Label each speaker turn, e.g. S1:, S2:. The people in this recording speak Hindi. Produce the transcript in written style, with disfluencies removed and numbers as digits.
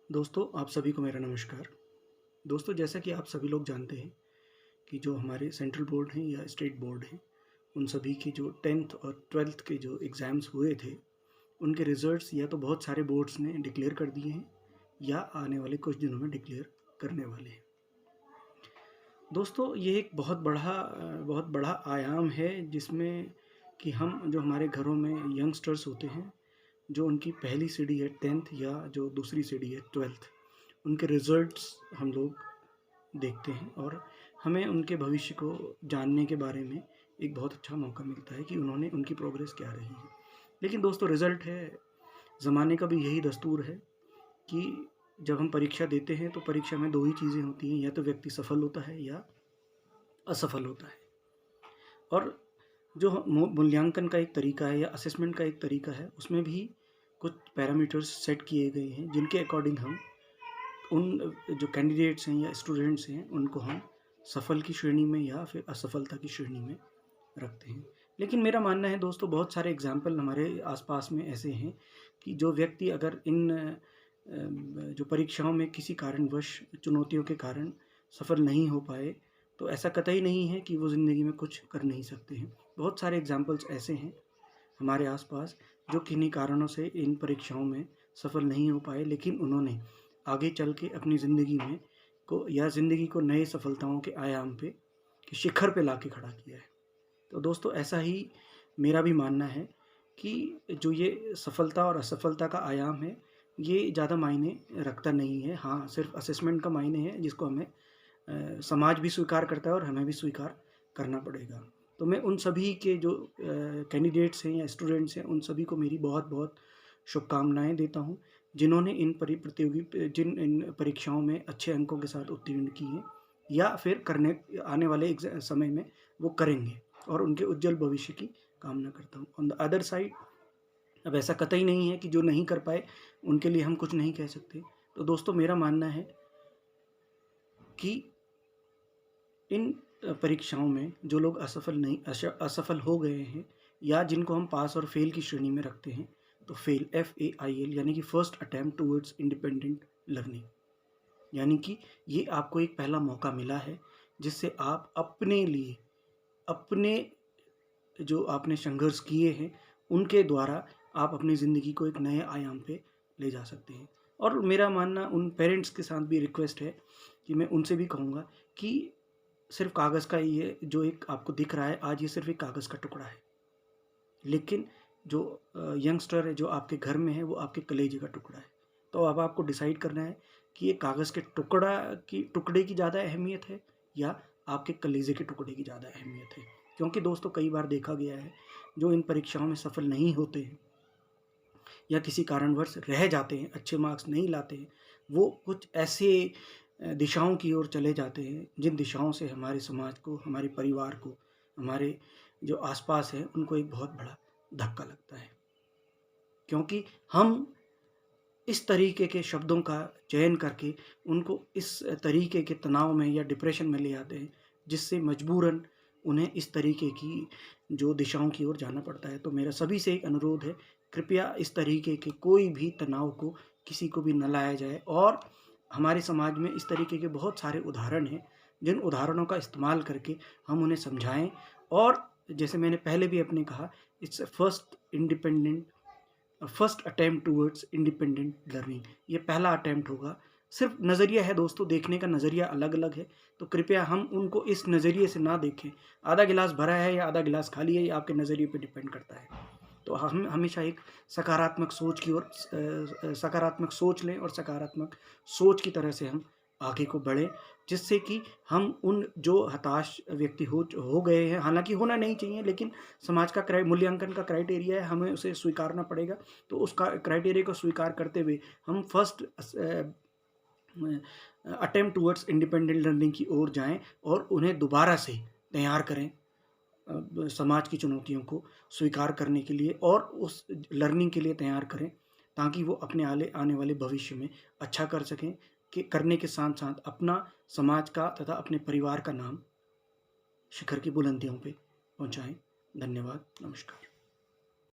S1: दोस्तों, आप सभी को मेरा नमस्कार। दोस्तों, जैसा कि आप सभी लोग जानते हैं कि जो हमारे सेंट्रल बोर्ड हैं या स्टेट बोर्ड हैं, उन सभी के जो 10th और 12th के जो एग्ज़ाम्स हुए थे, उनके रिज़ल्ट्स या तो बहुत सारे बोर्ड्स ने डिक्लेयर कर दिए हैं या आने वाले कुछ दिनों में डिक्लेयर करने वाले हैं। दोस्तों, ये एक बहुत बड़ा आयाम है जिसमें कि हम जो हमारे घरों में यंगस्टर्स होते हैं, जो उनकी पहली सीढ़ी है 10th या जो दूसरी सीढ़ी है 12th, उनके रिज़ल्ट्स हम लोग देखते हैं और हमें उनके भविष्य को जानने के बारे में एक बहुत अच्छा मौका मिलता है कि उन्होंने उनकी प्रोग्रेस क्या रही है। लेकिन दोस्तों, रिज़ल्ट है, ज़माने का भी यही दस्तूर है कि जब हम परीक्षा देते हैं तो परीक्षा में 2 ही चीज़ें होती हैं, या तो व्यक्ति सफल होता है या असफल होता है। और जो मूल्यांकन का एक तरीका है या असेसमेंट का एक तरीका है, उसमें भी कुछ पैरामीटर्स सेट किए गए हैं जिनके अकॉर्डिंग हम उन जो कैंडिडेट्स हैं या स्टूडेंट्स हैं उनको हम सफल की श्रेणी में या फिर असफलता की श्रेणी में रखते हैं। लेकिन मेरा मानना है दोस्तों, बहुत सारे एग्जाम्पल हमारे आसपास में ऐसे हैं कि जो व्यक्ति अगर इन जो परीक्षाओं में किसी कारणवश चुनौतियों के कारण सफल नहीं हो पाए, तो ऐसा कतई नहीं है कि वो ज़िंदगी में कुछ कर नहीं सकते हैं। बहुत सारे एग्जाम्पल्स ऐसे हैं हमारे आसपास जो किन्हीं कारणों से इन परीक्षाओं में सफल नहीं हो पाए, लेकिन उन्होंने आगे चल के अपनी ज़िंदगी में को या ज़िंदगी को नए सफलताओं के आयाम पे कि शिखर पे लाके खड़ा किया है। तो दोस्तों, ऐसा ही मेरा भी मानना है कि जो ये सफलता और असफलता का आयाम है, ये ज़्यादा मायने रखता नहीं है। हाँ, सिर्फ असेसमेंट का मायने है जिसको हमें समाज भी स्वीकार करता है और हमें भी स्वीकार करना पड़ेगा। तो मैं उन सभी के जो कैंडिडेट्स हैं या स्टूडेंट्स हैं, उन सभी को मेरी बहुत-बहुत शुभकामनाएँ देता हूँ, जिन्होंने जिन इन परीक्षाओं में अच्छे अंकों के साथ उत्तीर्ण की हैं या फिर करने आने वाले समय में वो करेंगे, और उनके उज्जवल भविष्य की कामना करता हूँ। ऑन द अदर साइड, अब ऐसा कतई नहीं है कि जो नहीं कर पाए, उनके लिए हम कुछ नहीं कह सकते। तो दोस्तों, मेरा मानना है कि इन परीक्षाओं में जो लोग असफल हो गए हैं या जिनको हम पास और फेल की श्रेणी में रखते हैं, तो फेल FAIL यानी कि first attempt towards independent learning, यानी कि ये आपको एक पहला मौका मिला है जिससे आप अपने लिए, अपने जो आपने संघर्ष किए हैं उनके द्वारा आप अपनी ज़िंदगी को एक नए आयाम पे ले जा सकते हैं। और मेरा मानना उन पेरेंट्स के साथ भी रिक्वेस्ट है कि मैं उनसे भी कहूँगा कि सिर्फ कागज़ का ये जो एक आपको दिख रहा है आज, ये सिर्फ एक कागज़ का टुकड़ा है, लेकिन जो यंगस्टर है जो आपके घर में है वो आपके कलेजे का टुकड़ा है। तो अब आपको डिसाइड करना है कि ये कागज़ के टुकड़े की ज़्यादा अहमियत है या आपके कलेजे के टुकड़े की ज़्यादा अहमियत है। क्योंकि दोस्तों, कई बार देखा गया है जो इन परीक्षाओं में सफल नहीं होते हैं या किसी कारणवश रह जाते हैं, अच्छे मार्क्स नहीं लाते हैं, वो कुछ ऐसे दिशाओं की ओर चले जाते हैं जिन दिशाओं से हमारे समाज को, हमारे परिवार को, हमारे जो आसपास है उनको एक बहुत बड़ा धक्का लगता है। क्योंकि हम इस तरीके के शब्दों का चयन करके उनको इस तरीके के तनाव में या डिप्रेशन में ले आते हैं, जिससे मजबूरन उन्हें इस तरीके की जो दिशाओं की ओर जाना पड़ता है। तो मेरा सभी से एक अनुरोध है, कृपया इस तरीके के कोई भी तनाव को किसी को भी न लाया जाए। और हमारे समाज में इस तरीके के बहुत सारे उदाहरण हैं, जिन उदाहरणों का इस्तेमाल करके हम उन्हें समझाएँ। और जैसे मैंने पहले भी अपने कहा, it's first attempt towards independent learning, ये पहला अटेम्प्ट होगा। सिर्फ नज़रिया है दोस्तों, देखने का नज़रिया अलग-अलग है, तो कृपया हम उनको इस नज़रिए से ना देखें। आधा गिलास भरा है या आधा गिलास खाली है, ये आपके नज़रिए पे डिपेंड करता है। तो हम हमेशा एक सकारात्मक सोच की ओर सकारात्मक सोच लें और सकारात्मक सोच की तरह से हम आगे को बढ़ें, जिससे कि हम उन जो हताश व्यक्ति हो गए हैं, हालाँकि होना नहीं चाहिए, लेकिन समाज का मूल्यांकन का क्राइटेरिया है, हमें उसे स्वीकारना पड़ेगा। तो उसका क्राइटेरिया को स्वीकार करते हुए हम first attempt towards independent learning की ओर जाएँ और उन्हें दोबारा से तैयार करें समाज की चुनौतियों को स्वीकार करने के लिए, और उस लर्निंग के लिए तैयार करें ताकि वो अपने आने वाले भविष्य में अच्छा कर सकें, कि करने के साथ-साथ अपना, समाज का तथा अपने परिवार का नाम शिखर की बुलंदियों पे पहुँचाएँ। धन्यवाद, नमस्कार।